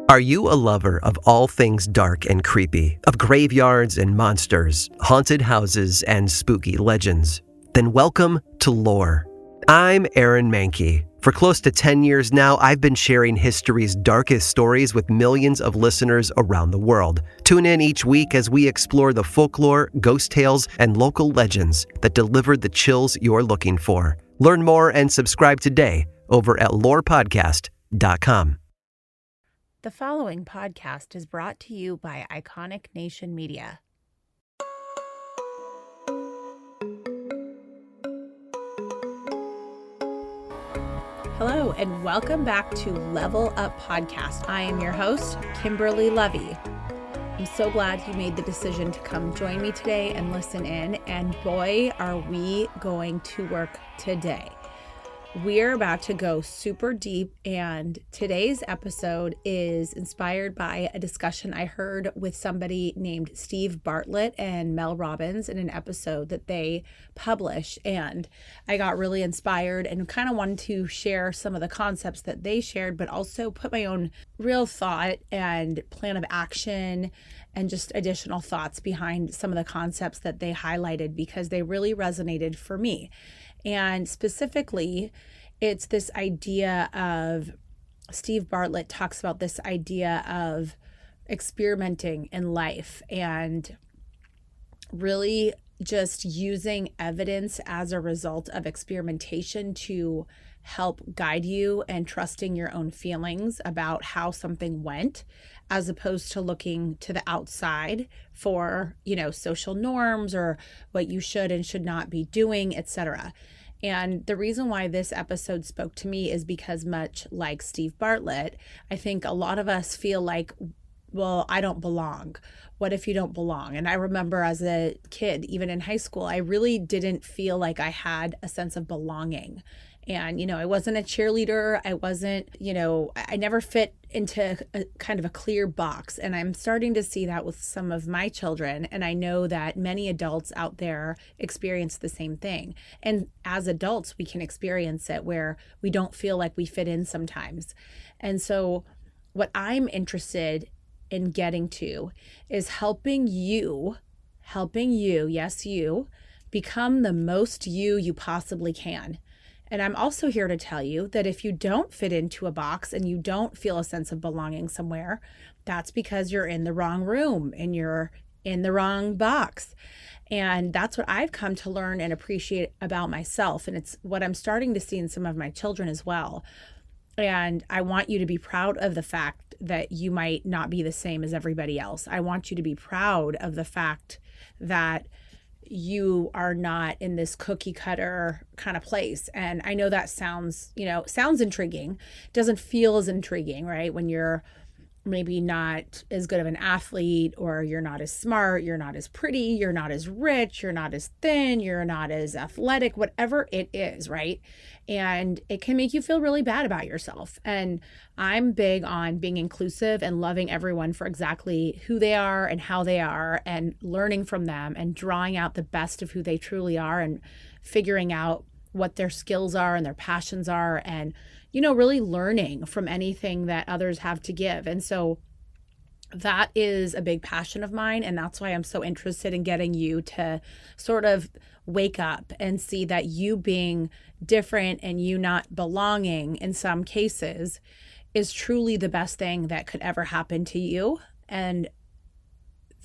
Are you a lover of all things dark and creepy, of graveyards and monsters, haunted houses and spooky legends? Then welcome to Lore. I'm Aaron Mankey. For close to 10 years now, I've been sharing history's darkest stories with millions of listeners around the world. Tune in each week as we explore the folklore, ghost tales, and local legends that delivered the chills you're looking for. Learn more and subscribe today over at lorepodcast.com. The following podcast is brought to you by Iconic Nation Media. Hello, and welcome back to Level Up Podcast. I am your host, Kimberly Levy. I'm so glad you made the decision to come join me today and listen in, and boy, are we going to work today. We're about to go super deep, and today's episode is inspired by a discussion I heard with somebody named Steve Bartlett and Mel Robbins in an episode that they published, and I got really inspired and kind of wanted to share some of the concepts that they shared, but also put my own real thought and plan of action and just additional thoughts behind some of the concepts that they highlighted because they really resonated for me. And specifically, it's this idea of, Steve Bartlett talks about this idea of experimenting in life and really just using evidence as a result of experimentation to help guide you and trusting your own feelings about how something went, as opposed to looking to the outside for, social norms or what you should and should not be doing, etc. And the reason why this episode spoke to me is because, much like Steve Bartlett, I think a lot of us feel like, well, I don't belong. What if you don't belong? And I remember as a kid, even in high school, I really didn't feel like I had a sense of belonging. And, I wasn't a cheerleader. I wasn't, I never fit into a kind of a clear box. And I'm starting to see that with some of my children. And I know that many adults out there experience the same thing. And as adults, we can experience it where we don't feel like we fit in sometimes. And so what I'm interested in getting to is helping you, yes, you, become the most you possibly can. And I'm also here to tell you that if you don't fit into a box and you don't feel a sense of belonging somewhere, that's because you're in the wrong room and you're in the wrong box. And that's what I've come to learn and appreciate about myself. And it's what I'm starting to see in some of my children as well. And I want you to be proud of the fact that you might not be the same as everybody else. I want you to be proud of the fact that you are not in this cookie cutter kind of place. And I know that sounds intriguing. Doesn't feel as intriguing, right? When you're maybe not as good of an athlete, or you're not as smart, you're not as pretty, you're not as rich, you're not as thin, you're not as athletic, whatever it is, right? And it can make you feel really bad about yourself. And I'm big on being inclusive and loving everyone for exactly who they are and how they are, and learning from them and drawing out the best of who they truly are and figuring out what their skills are and their passions are, and really learning from anything that others have to give. And so that is a big passion of mine. And that's why I'm so interested in getting you to sort of wake up and see that you being different and you not belonging in some cases is truly the best thing that could ever happen to you, and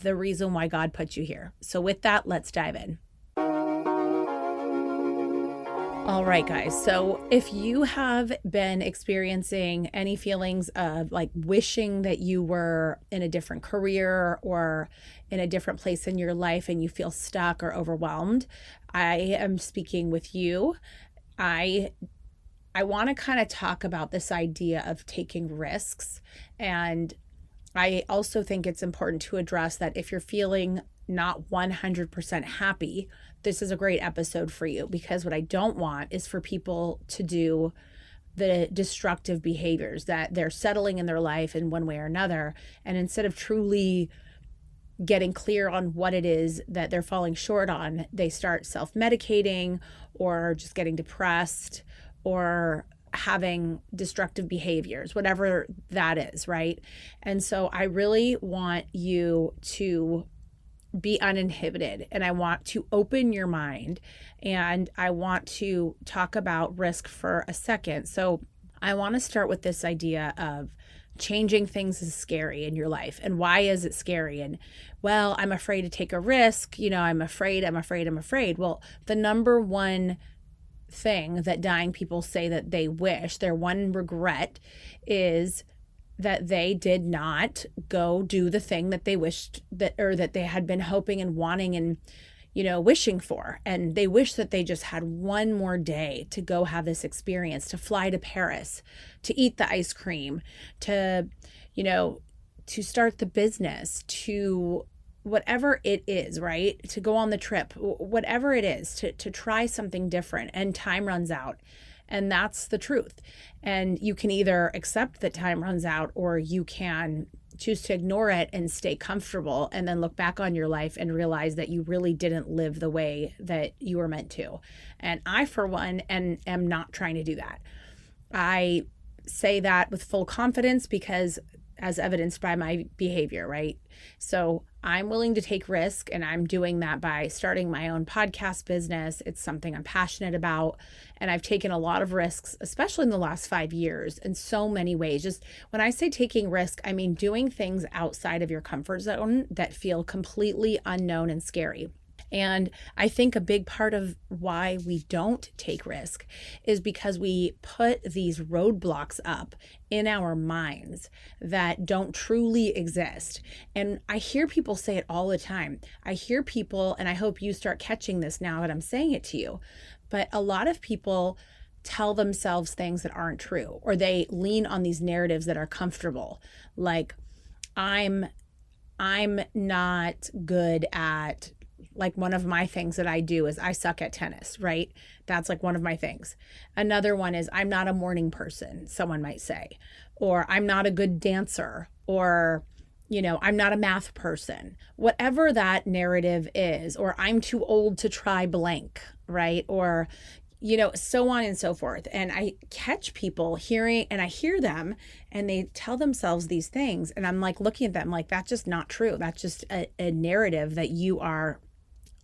the reason why God put you here. So with that, let's dive in. All right, guys. So if you have been experiencing any feelings of like wishing that you were in a different career or in a different place in your life and you feel stuck or overwhelmed, I am speaking with you. I want to kind of talk about this idea of taking risks. And I also think it's important to address that if you're feeling not 100% happy, this is a great episode for you, because what I don't want is for people to do the destructive behaviors that they're settling in their life in one way or another. And instead of truly getting clear on what it is that they're falling short on, they start self-medicating or just getting depressed or having destructive behaviors, whatever that is, right? And so I really want you to be uninhibited, and I want to open your mind, and I want to talk about risk for a second. So I want to start with this idea of changing things is scary in your life. And why is it scary? And well, I'm afraid to take a risk. I'm afraid. Well, the number one thing that dying people say that they wish, their one regret, is that they did not go do the thing that they wished that they had been hoping and wanting and wishing for. And they wish that they just had one more day to go have this experience, to fly to Paris, to eat the ice cream, to start the business, to whatever it is, right? To go on the trip, whatever it is, to try something different, and time runs out. And that's the truth. And you can either accept that time runs out, or you can choose to ignore it and stay comfortable and then look back on your life and realize that you really didn't live the way that you were meant to. And I, for one, am not trying to do that. I say that with full confidence because as evidenced by my behavior, right? So I'm willing to take risk, and I'm doing that by starting my own podcast business. It's something I'm passionate about, and I've taken a lot of risks, especially in the last 5 years, in so many ways. Just when I say taking risk, I mean doing things outside of your comfort zone that feel completely unknown and scary. And I think a big part of why we don't take risk is because we put these roadblocks up in our minds that don't truly exist. And I hear people say it all the time. I hear people, and I hope you start catching this now that I'm saying it to you, but a lot of people tell themselves things that aren't true, or they lean on these narratives that are comfortable. Like, I'm not good at, like, one of my things that I do is I suck at tennis, right? That's like one of my things. Another one is I'm not a morning person, someone might say, or I'm not a good dancer, or, I'm not a math person, whatever that narrative is, or I'm too old to try blank, right? Or, so on and so forth. And I catch people hearing, and I hear them, and they tell themselves these things. And I'm like looking at them like, that's just not true. That's just a narrative that you are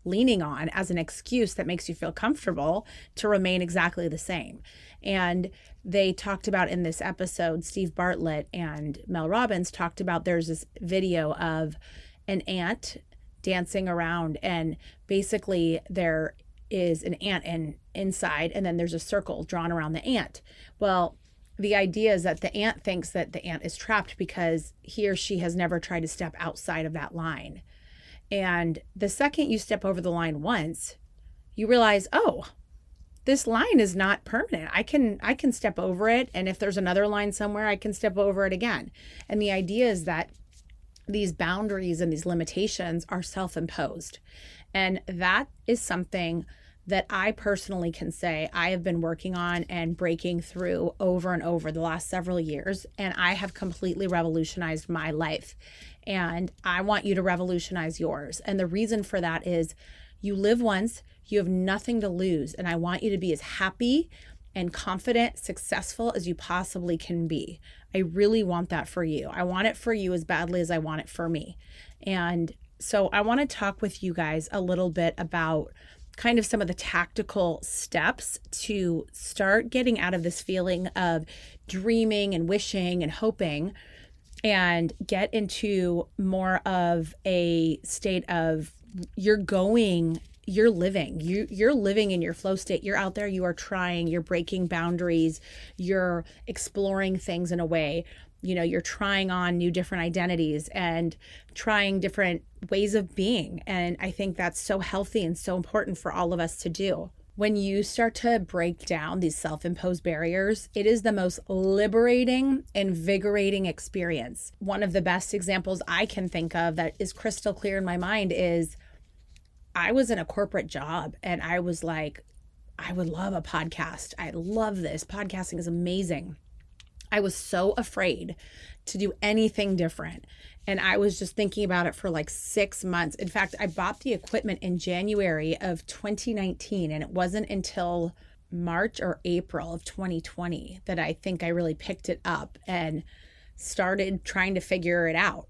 leaning on as an excuse that makes you feel comfortable to remain exactly the same. And they talked about in this episode, Steve Bartlett and Mel Robbins talked about, there's this video of an ant dancing around, and basically there is an ant inside, and then there's a circle drawn around the ant. Well, the idea is that the ant thinks that the ant is trapped because he or she has never tried to step outside of that line. And the second you step over the line once, you realize, oh, this line is not permanent. I can step over it. And if there's another line somewhere, I can step over it again. And the idea is that these boundaries and these limitations are self-imposed. And that is something that I personally can say I have been working on and breaking through over and over the last several years. And I have completely revolutionized my life. And I want you to revolutionize yours. And the reason for that is you live once, you have nothing to lose. And I want you to be as happy and confident, successful as you possibly can be. I really want that for you. I want it for you as badly as I want it for me. And so I want to talk with you guys a little bit about kind of some of the tactical steps to start getting out of this feeling of dreaming and wishing and hoping, and get into more of a state of you're living in your flow state. You're out there, you are trying, you're breaking boundaries, you're exploring things in a way, you're trying on new different identities and trying different ways of being. And I think that's so healthy and so important for all of us to do. When you start to break down these self-imposed barriers, it is the most liberating, invigorating experience. One of the best examples I can think of that is crystal clear in my mind is I was in a corporate job, and I was like, I would love a podcast. I love this. Podcasting is amazing. I was so afraid to do anything different. And I was just thinking about it for like 6 months. In fact, I bought the equipment in January of 2019, and it wasn't until March or April of 2020 that I think I really picked it up and started trying to figure it out.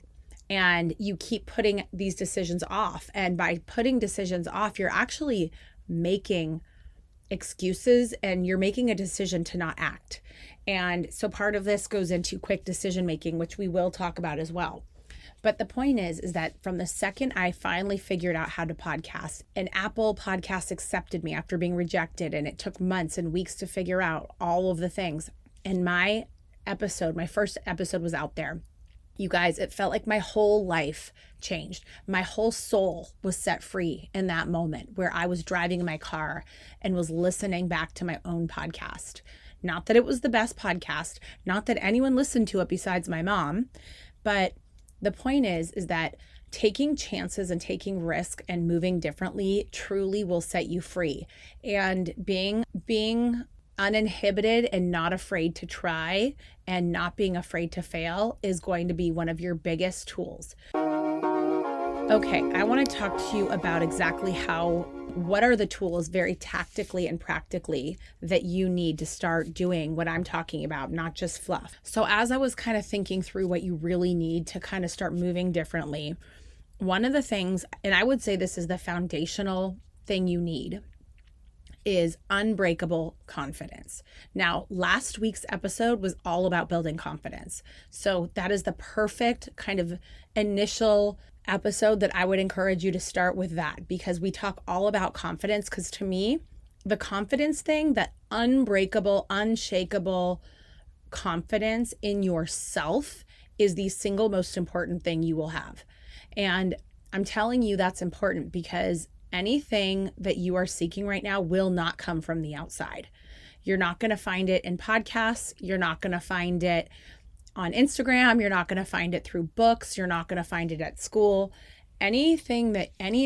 And you keep putting these decisions off. And by putting decisions off, you're actually making excuses and you're making a decision to not act. And so part of this goes into quick decision making, which we will talk about as well. But the point is that from the second I finally figured out how to podcast, and Apple Podcasts accepted me after being rejected, and it took months and weeks to figure out all of the things. And my first episode was out there. You guys, it felt like my whole life changed. My whole soul was set free in that moment where I was driving in my car and was listening back to my own podcast. Not that it was the best podcast, not that anyone listened to it besides my mom, but the point is that taking chances and taking risk and moving differently truly will set you free. And being uninhibited and not afraid to try and not being afraid to fail is going to be one of your biggest tools. Okay, I want to talk to you about exactly what are the tools very tactically and practically that you need to start doing what I'm talking about, not just fluff. So as I was kind of thinking through what you really need to kind of start moving differently, one of the things, and I would say this is the foundational thing you need, is unbreakable confidence. Now, last week's episode was all about building confidence. So that is the perfect kind of initial episode that I would encourage you to start with that, because we talk all about confidence. Because to me, the confidence thing, that unbreakable, unshakable confidence in yourself is the single most important thing you will have. And I'm telling you that's important because anything that you are seeking right now will not come from the outside. You're not going to find it in podcasts. You're not going to find it on Instagram. You're not going to find it through books. You're not going to find it at school. Any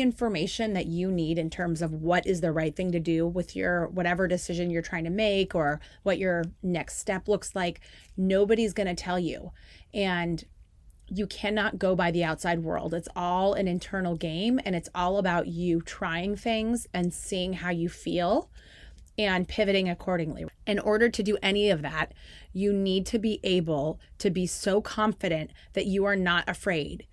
information that you need in terms of what is the right thing to do with your whatever decision you're trying to make or what your next step looks like, nobody's going to tell you. And you cannot go by the outside world. It's all an internal game, and it's all about you trying things and seeing how you feel and pivoting accordingly. In order to do any of that, you need to be able to be so confident that you are not afraid.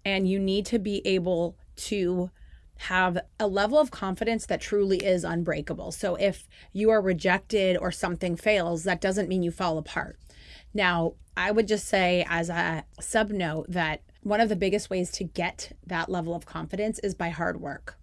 And you need to be able to have a level of confidence that truly is unbreakable. So if you are rejected or something fails, that doesn't mean you fall apart. Now, I would just say as a sub note that one of the biggest ways to get that level of confidence is by hard work.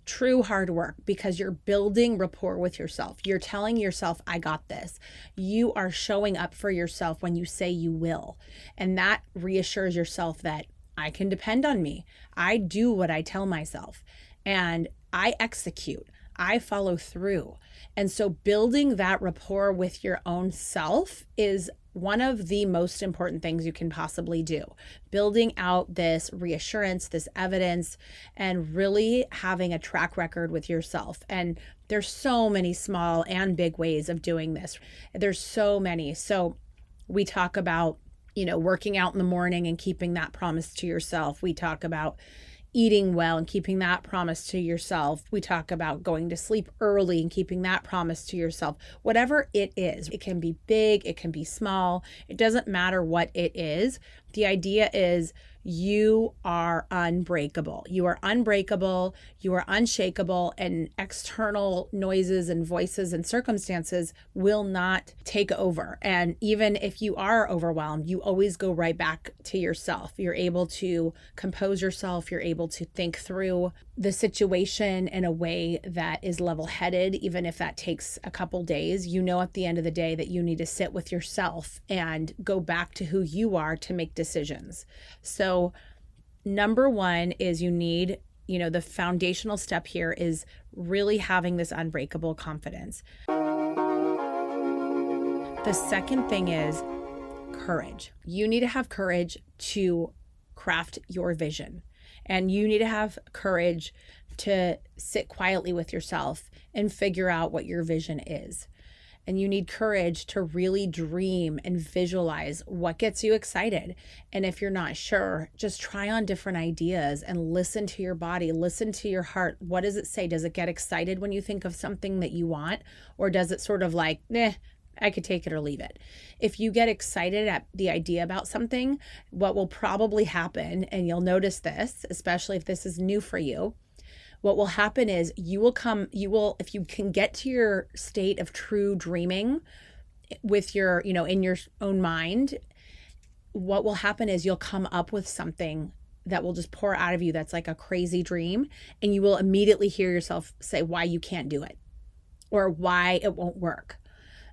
True hard work, because you're building rapport with yourself. You're telling yourself, I got this. You are showing up for yourself when you say you will. And that reassures yourself that I can depend on me. I do what I tell myself and I execute. I follow through. And so building that rapport with your own self is one of the most important things you can possibly do. Building out this reassurance, this evidence, and really having a track record with yourself. And there's so many small and big ways of doing this. There's so many. So we talk about, working out in the morning and keeping that promise to yourself. We talk about eating well and keeping that promise to yourself. We talk about going to sleep early and keeping that promise to yourself. Whatever it is, it can be big, it can be small. It doesn't matter what it is. The idea is you are unbreakable. You are unbreakable. You are unshakable, and external noises and voices and circumstances will not take over. And even if you are overwhelmed, you always go right back to yourself. You're able to compose yourself. You're able to think through the situation in a way that is level-headed, even if that takes a couple days. At the end of the day that you need to sit with yourself and go back to who you are to make decisions. So number one is you need, the foundational step here is really having this unbreakable confidence. The second thing is courage. You need to have courage to craft your vision. And you need to have courage to sit quietly with yourself and figure out what your vision is. and you need courage to really dream and visualize what gets you excited. And if you're not sure, just try on different ideas and listen to your body, listen to your heart. What does it say? Does it get excited when you think of something that you want? Or does it sort of like, I could take it or leave it? If you get excited at the idea about something, what will probably happen, and you'll notice this, especially if this is new for you, what will happen is if you can get to your state of true dreaming with your, in your own mind, what will happen is you'll come up with something that will just pour out of you that's like a crazy dream, and you will immediately hear yourself say why you can't do it or why it won't work.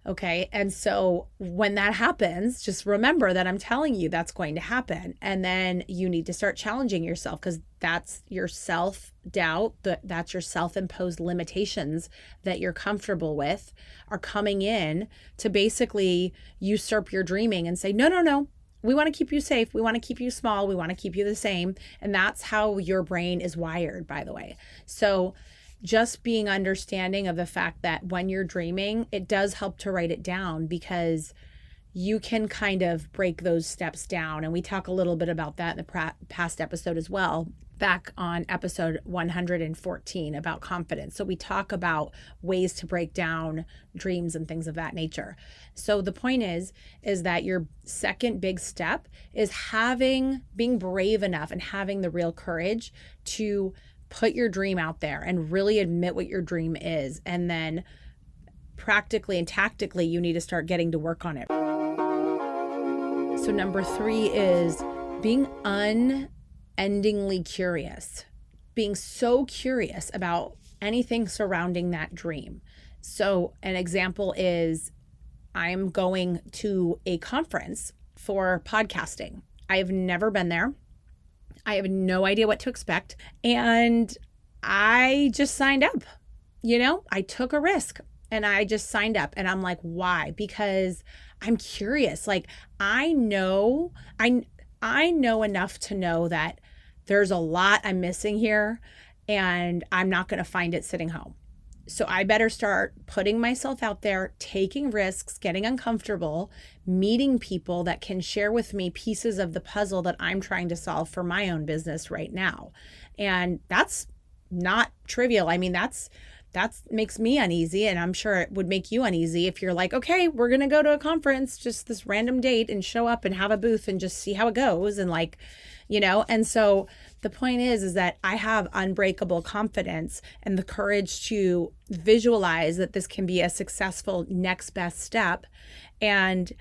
Okay. And so when that happens, just remember that I'm telling you that's going to happen. And then you need to start challenging yourself, because that's your self-doubt, that's your self-imposed limitations that you're comfortable with are coming in to basically usurp your dreaming and say, no. We want to keep you safe. We want to keep you small. We want to keep you the same. And that's how your brain is wired, by the way. So just being understanding of the fact that when you're dreaming, it does help to write it down, because you can kind of break those steps down. And we talk a little bit about that in the past episode as well, back on episode 114 about confidence. So we talk about ways to break down dreams and things of that nature. So the point is that your second big step is being brave enough and having the real courage to put your dream out there and really admit what your dream is. And then practically and tactically, you need to start getting to work on it. So number 3 is being unendingly curious, being so curious about anything surrounding that dream. So an example is I'm going to a conference for podcasting. I have never been there. I have no idea what to expect. And I just signed up. I took a risk and I just signed up. And I'm like, why? Because I'm curious. Like, I know enough to know that there's a lot I'm missing here, and I'm not going to find it sitting home. So I better start putting myself out there, taking risks, getting uncomfortable, meeting people that can share with me pieces of the puzzle that I'm trying to solve for my own business right now. And that's not trivial. I mean, that makes me uneasy, and I'm sure it would make you uneasy if you're like, okay, we're going to go to a conference, just this random date, and show up and have a booth and just see how it goes. And and so the point is that I have unbreakable confidence and the courage to visualize that this can be a successful next best step. And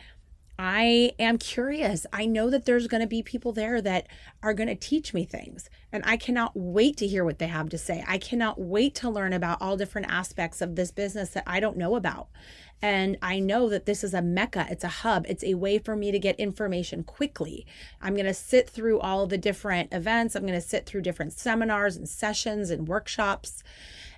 I am curious. I know that there's going to be people there that are going to teach me things, and I cannot wait to hear what they have to say. I cannot wait to learn about all different aspects of this business that I don't know about. And I know that this is a mecca, it's a hub, it's a way for me to get information quickly. I'm going to sit through all the different events. I'm going to sit through different seminars and sessions and workshops.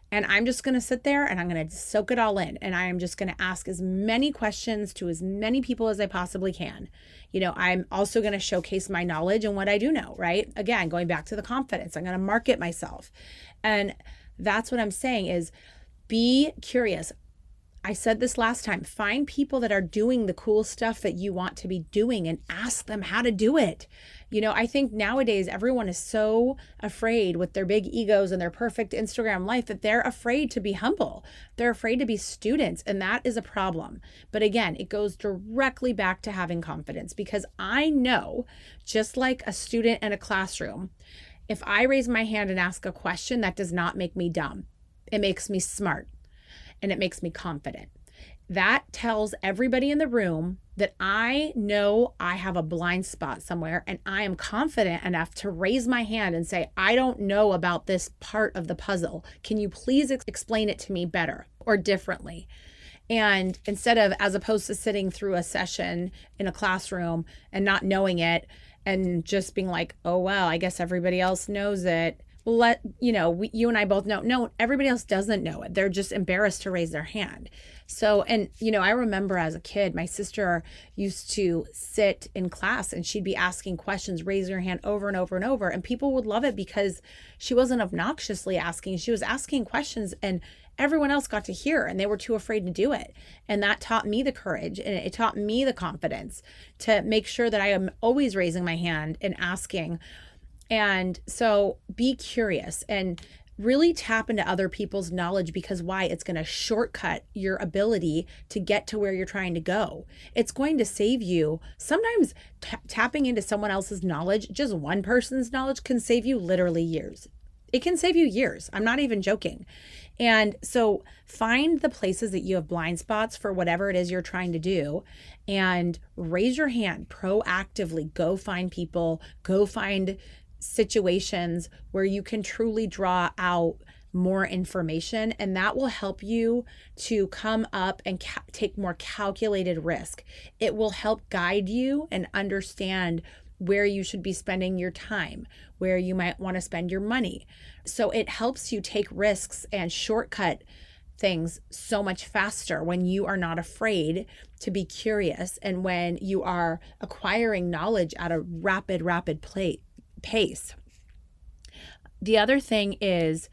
And I'm just going to sit there and I'm going to soak it all in. And I am just going to ask as many questions to as many people as I possibly can. I'm also going to showcase my knowledge and what I do know, right? Again, going back to the confidence, I'm going to market myself. And that's what I'm saying is be curious. I said this last time, find people that are doing the cool stuff that you want to be doing and ask them how to do it. I think nowadays everyone is so afraid with their big egos and their perfect Instagram life that they're afraid to be humble. They're afraid to be students, and that is a problem. But again, it goes directly back to having confidence, because I know, just like a student in a classroom, if I raise my hand and ask a question, that does not make me dumb. It makes me smart. And it makes me confident. That tells everybody in the room that I know I have a blind spot somewhere, and I am confident enough to raise my hand and say, I don't know about this part of the puzzle. Can you please explain it to me better or differently? And as opposed to sitting through a session in a classroom and not knowing it and just being like, oh, well, I guess everybody else knows it. You and I both know, no, everybody else doesn't know it. They're just embarrassed to raise their hand. So, I remember as a kid, my sister used to sit in class and she'd be asking questions, raise your hand over and over and over. And people would love it because she wasn't obnoxiously asking. She was asking questions and everyone else got to hear and they were too afraid to do it. And that taught me the courage and it taught me the confidence to make sure that I am always raising my hand and asking. And so be curious and really tap into other people's knowledge, because why? It's going to shortcut your ability to get to where you're trying to go. It's going to save you. Sometimes tapping into someone else's knowledge, just one person's knowledge, can save you literally years. It can save you years. I'm not even joking. And so find the places that you have blind spots for whatever it is you're trying to do and raise your hand proactively. Go find people, go find situations where you can truly draw out more information, and that will help you to come up and take more calculated risk. It will help guide you and understand where you should be spending your time, where you might want to spend your money. So it helps you take risks and shortcut things so much faster when you are not afraid to be curious and when you are acquiring knowledge at a rapid pace. The other thing is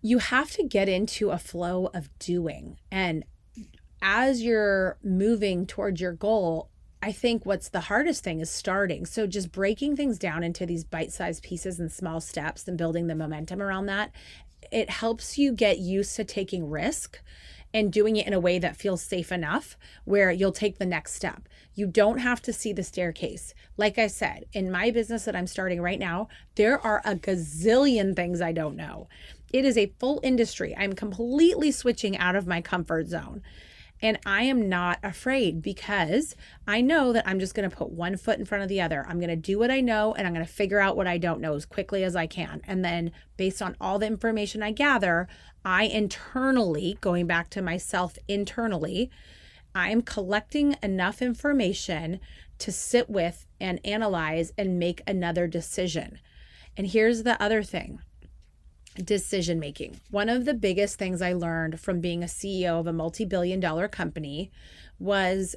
you have to get into a flow of doing. And as you're moving towards your goal, I think what's the hardest thing is starting. So just breaking things down into these bite-sized pieces and small steps and building the momentum around that, it helps you get used to taking risk and doing it in a way that feels safe enough where you'll take the next step. You don't have to see the staircase. Like I said, in my business that I'm starting right now, there are a gazillion things I don't know. It is a full industry. I'm completely switching out of my comfort zone. And I am not afraid because I know that I'm just going to put one foot in front of the other. I'm going to do what I know and I'm going to figure out what I don't know as quickly as I can. And then based on all the information I gather, I internally, going back to myself internally, I'm collecting enough information to sit with and analyze and make another decision. And here's the other thing. Decision making. One of the biggest things I learned from being a CEO of a multi-billion-dollar company was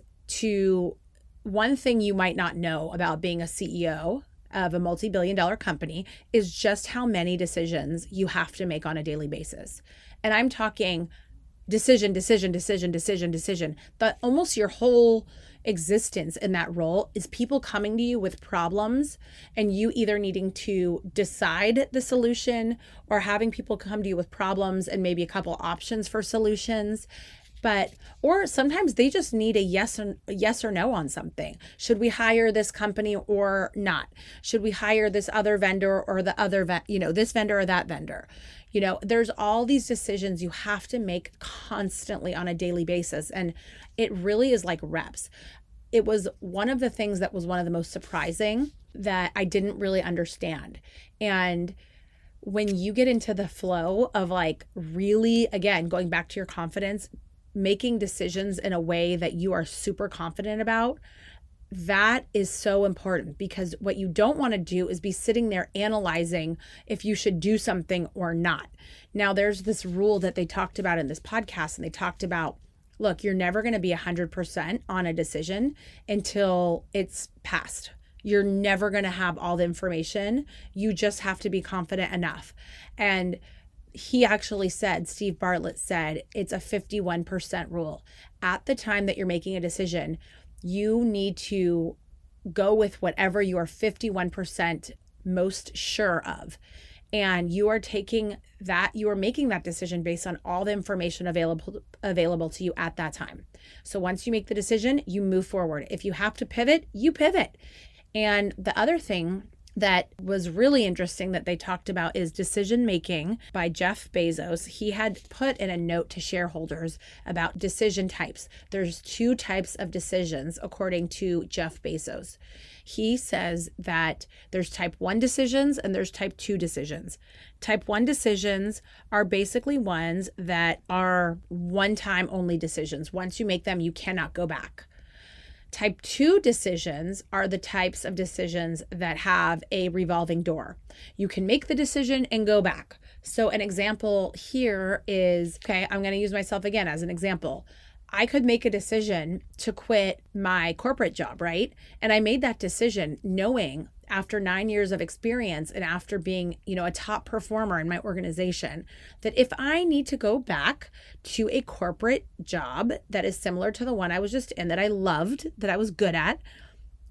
one thing you might not know about being a CEO of a multi-billion-dollar company is just how many decisions you have to make on a daily basis. And I'm talking decision. But almost your whole existence in that role is people coming to you with problems and you either needing to decide the solution or having people come to you with problems and maybe a couple options for solutions. Or sometimes they just need a yes or no on something. Should we hire this company or not? Should we hire this other vendor or the other, this vendor or that vendor? There's all these decisions you have to make constantly on a daily basis. And it really is like reps. It was one of the things that was one of the most surprising that I didn't really understand. And when you get into the flow of really, again, going back to your confidence, making decisions in a way that you are super confident about, that is so important, because what you don't want to do is be sitting there analyzing if you should do something or not. Now, there's this rule that they talked about in this podcast, and they talked about, look, you're never going to be 100% on a decision until it's passed. You're never going to have all the information. You just have to be confident enough. And he actually said, Steve Bartlett said, it's a 51% rule. At the time that you're making a decision, you need to go with whatever you are 51% most sure of. And you are taking that, you are making that decision based on all the information available to you at that time. So once you make the decision, you move forward. If you have to pivot, you pivot. And the other thing that was really interesting that they talked about is decision making by Jeff Bezos. He had put in a note to shareholders about decision types. There's 2 types of decisions according to Jeff Bezos. He says that there's type 1 decisions and there's type 2 decisions. Type 1 decisions are basically ones that are one-time only decisions. Once you make them, you cannot go back. Type 2 decisions are the types of decisions that have a revolving door. You can make the decision and go back. So an example here is, I'm going to use myself again as an example. I could make a decision to quit my corporate job, right? And I made that decision knowing after 9 years of experience and after being, a top performer in my organization, that if I need to go back to a corporate job that is similar to the one I was just in, that I loved, that I was good at,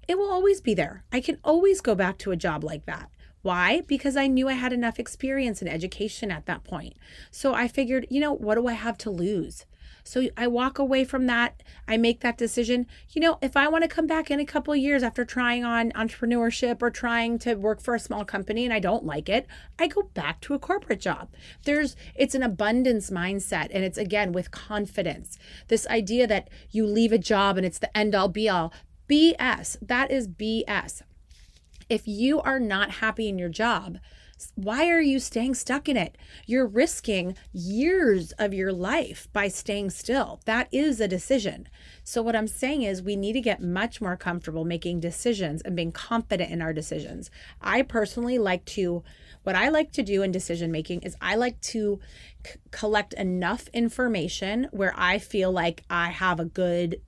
it will always be there. I can always go back to a job like that. Why? Because I knew I had enough experience and education at that point. So I figured, what do I have to lose? So I walk away from that. I make that decision. If I want to come back in a couple of years after trying on entrepreneurship or trying to work for a small company and I don't like it, I go back to a corporate job. It's an abundance mindset. And it's, again, with confidence. This idea that you leave a job and it's the end all be all. BS. That is BS. If you are not happy in your job, why are you staying stuck in it? You're risking years of your life by staying still. That is a decision. So what I'm saying is we need to get much more comfortable making decisions and being confident in our decisions. I personally what I like to do in decision making is I like to collect enough information where I feel like I have a good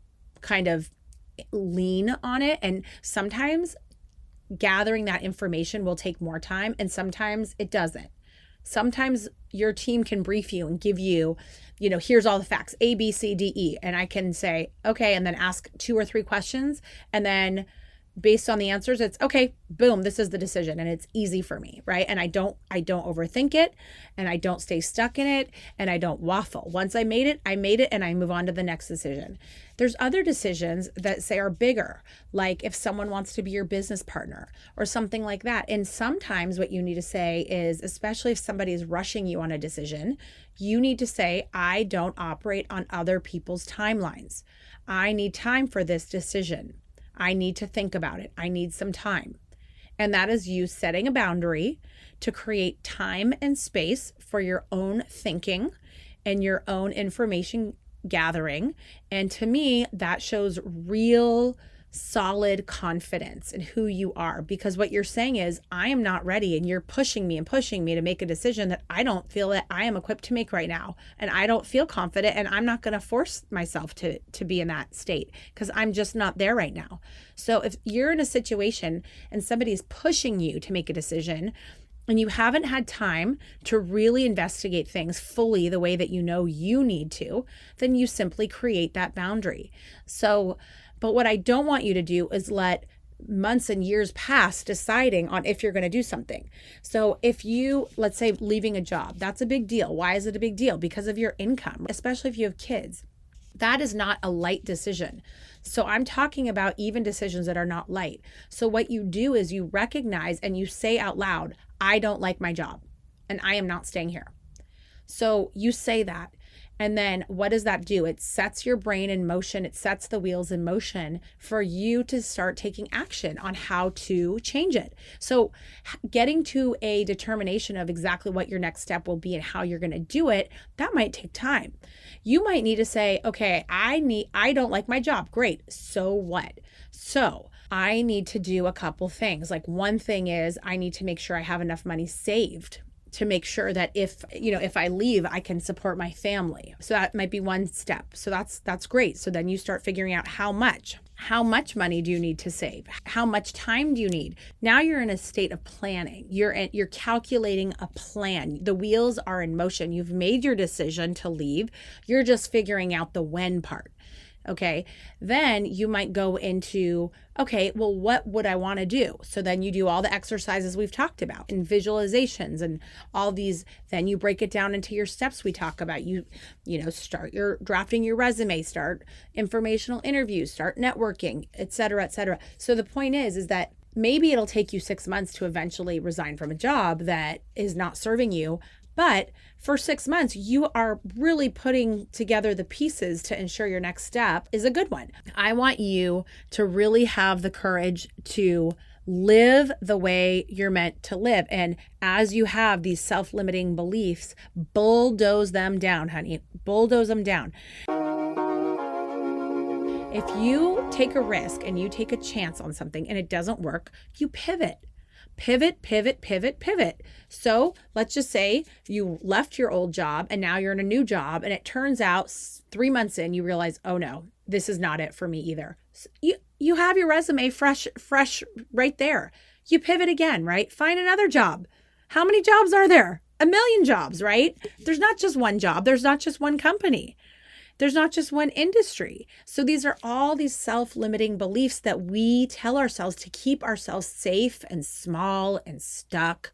kind of lean on it. And sometimes gathering that information will take more time and sometimes it doesn't. Sometimes your team can brief you and give you, here's all the facts, A, B, C, D, E. And I can say, okay, and then ask 2 or 3 questions. And then based on the answers, it's okay, boom, this is the decision. And it's easy for me, right? And I don't overthink it and I don't stay stuck in it and I don't waffle. Once I made it and I move on to the next decision. There's other decisions that say are bigger, like if someone wants to be your business partner or something like that. And sometimes what you need to say is, especially if somebody is rushing you on a decision, you need to say, I don't operate on other people's timelines. I need time for this decision. I need to think about it. I need some time. And that is you setting a boundary to create time and space for your own thinking and your own information gathering. And to me, that shows real solid confidence in who you are, because what you're saying is, I am not ready, and you're pushing me to make a decision that I don't feel that I am equipped to make right now, and I don't feel confident, and I'm not going to force myself to be in that state because I'm just not there right now. So if you're in a situation and somebody's pushing you to make a decision and you haven't had time to really investigate things fully the way that you need to, then you simply create that boundary. But what I don't want you to do is let months and years pass deciding on if you're going to do something. So if you, let's say, leaving a job, that's a big deal. Why is it a big deal? Because of your income, especially if you have kids. That is not a light decision. So I'm talking about even decisions that are not light. So what you do is you recognize and you say out loud, I don't like my job and I am not staying here. So you say that. And then what does that do? It sets your brain in motion. It sets the wheels in motion for you to start taking action on how to change it. So getting to a determination of exactly what your next step will be and how you're going to do it, that might take time. You might need to say, okay, I don't like my job. Great. So what? So I need to do a couple things. Like one thing is I need to make sure I have enough money saved to make sure that if I leave, I can support my family. So that might be one step. So that's great. So then you start figuring out how much money do you need to save? How much time do you need? Now you're in a state of planning. You're calculating a plan. The wheels are in motion. You've made your decision to leave. You're just figuring out the when part. Okay, then you might go into, okay, well, what would I want to do? So then you do all the exercises we've talked about and visualizations and all these, then you break it down into your steps we talk about. You start drafting your resume, start informational interviews, start networking, et cetera, et cetera. So the point is that maybe it'll take you 6 months to eventually resign from a job that is not serving you. But for 6 months, you are really putting together the pieces to ensure your next step is a good one. I want you to really have the courage to live the way you're meant to live. And as you have these self-limiting beliefs, bulldoze them down, honey. Bulldoze them down. If you take a risk and you take a chance on something and it doesn't work, you pivot. Pivot. So let's just say you left your old job and now you're in a new job, and it turns out 3 months in, you realize, oh no, this is not it for me either. So you have your resume fresh right there. You pivot again, right? Find another job. How many jobs are there? 1,000,000 jobs, right? There's not just one job. There's not just one company. There's not just one industry. So these are all these self-limiting beliefs that we tell ourselves to keep ourselves safe and small and stuck.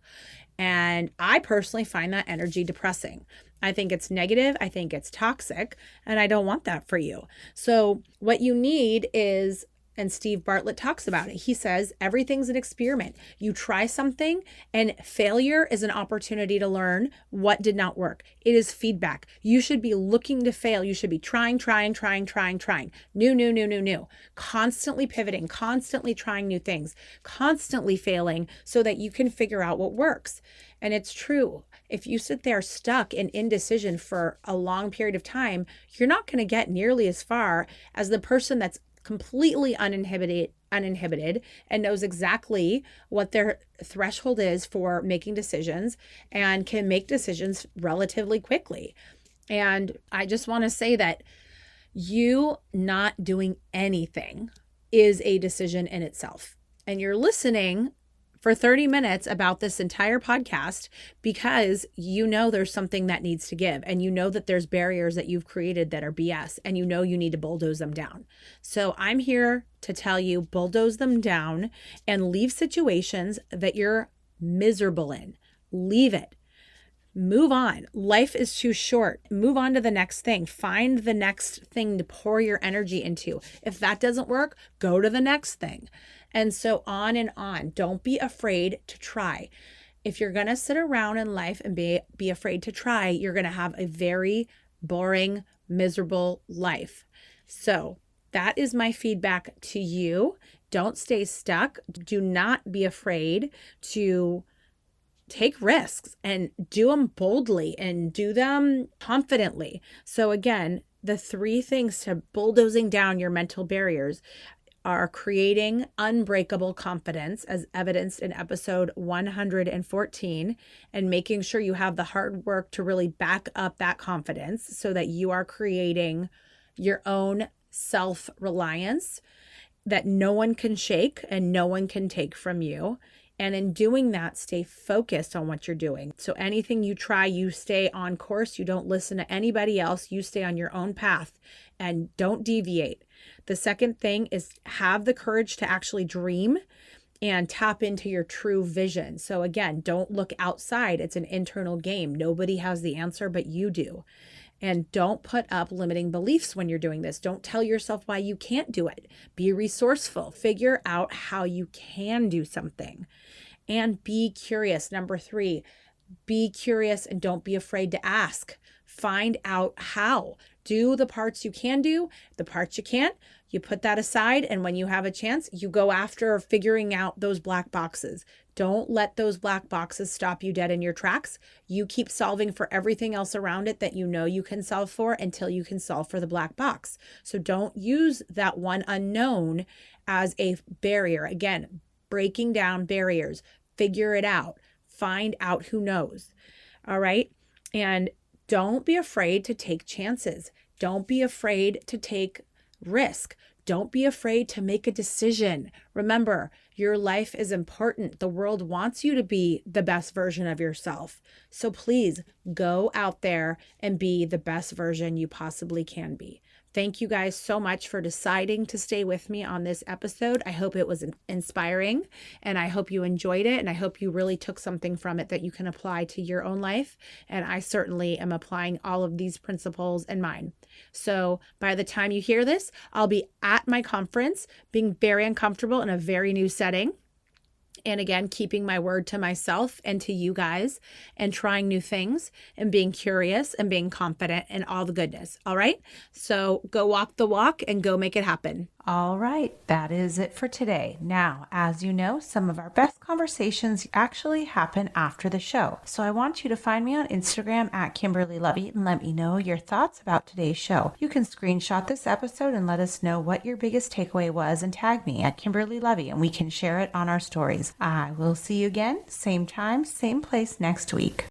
And I personally find that energy depressing. I think it's negative. I think it's toxic, and I don't want that for you. So what you need is, and Steve Bartlett talks about it, he says, everything's an experiment. You try something, and failure is an opportunity to learn what did not work. It is feedback. You should be looking to fail. You should be trying. New. Constantly pivoting, constantly trying new things, constantly failing so that you can figure out what works. And it's true. If you sit there stuck in indecision for a long period of time, you're not going to get nearly as far as the person that's completely uninhibited and knows exactly what their threshold is for making decisions and can make decisions relatively quickly. And I just want to say that you not doing anything is a decision in itself. And you're listening for 30 minutes about this entire podcast because you know there's something that needs to give, and you know that there's barriers that you've created that are BS, and you know you need to bulldoze them down. So I'm here to tell you, bulldoze them down and leave situations that you're miserable in. Leave it. Move on. Life is too short. Move on to the next thing. Find the next thing to pour your energy into. If that doesn't work, go to the next thing. And so on and on. Don't be afraid to try. If you're going to sit around in life and be afraid to try, you're going to have a very boring, miserable life. So that is my feedback to you. Don't stay stuck. Do not be afraid to take risks and do them boldly and do them confidently. So again, the 3 things to bulldozing down your mental barriers are creating unbreakable confidence, as evidenced in episode 114, and making sure you have the hard work to really back up that confidence so that you are creating your own self-reliance that no one can shake and no one can take from you. And in doing that, stay focused on what you're doing. So anything you try, you stay on course. You don't listen to anybody else. You stay on your own path and don't deviate. The second thing is have the courage to actually dream and tap into your true vision. So again, don't look outside. It's an internal game. Nobody has the answer, but you do. And don't put up limiting beliefs when you're doing this. Don't tell yourself why you can't do it. Be resourceful. Figure out how you can do something. And be curious. Number 3, be curious and don't be afraid to ask. Find out how. Do the parts you can do, the parts you can't, you put that aside. And when you have a chance, you go after figuring out those black boxes. Don't let those black boxes stop you dead in your tracks. You keep solving for everything else around it that you know you can solve for until you can solve for the black box. So don't use that one unknown as a barrier. Again, breaking down barriers, figure it out, find out who knows. All right. And don't be afraid to take chances. Don't be afraid to take risk. Don't be afraid to make a decision. Remember, your life is important. The world wants you to be the best version of yourself. So please go out there and be the best version you possibly can be. Thank you guys so much for deciding to stay with me on this episode. I hope it was inspiring and I hope you enjoyed it. And I hope you really took something from it that you can apply to your own life. And I certainly am applying all of these principles in mine. So by the time you hear this, I'll be at my conference, being very uncomfortable in a very new setting. And again, keeping my word to myself and to you guys and trying new things and being curious and being confident and all the goodness. All right. So go walk the walk and go make it happen. All right. That is it for today. Now, as you know, some of our best conversations actually happen after the show. So I want you to find me on Instagram at Kimberly Lovey and let me know your thoughts about today's show. You can screenshot this episode and let us know what your biggest takeaway was and tag me at Kimberly Lovey and we can share it on our stories. I will see you again, same time, same place next week.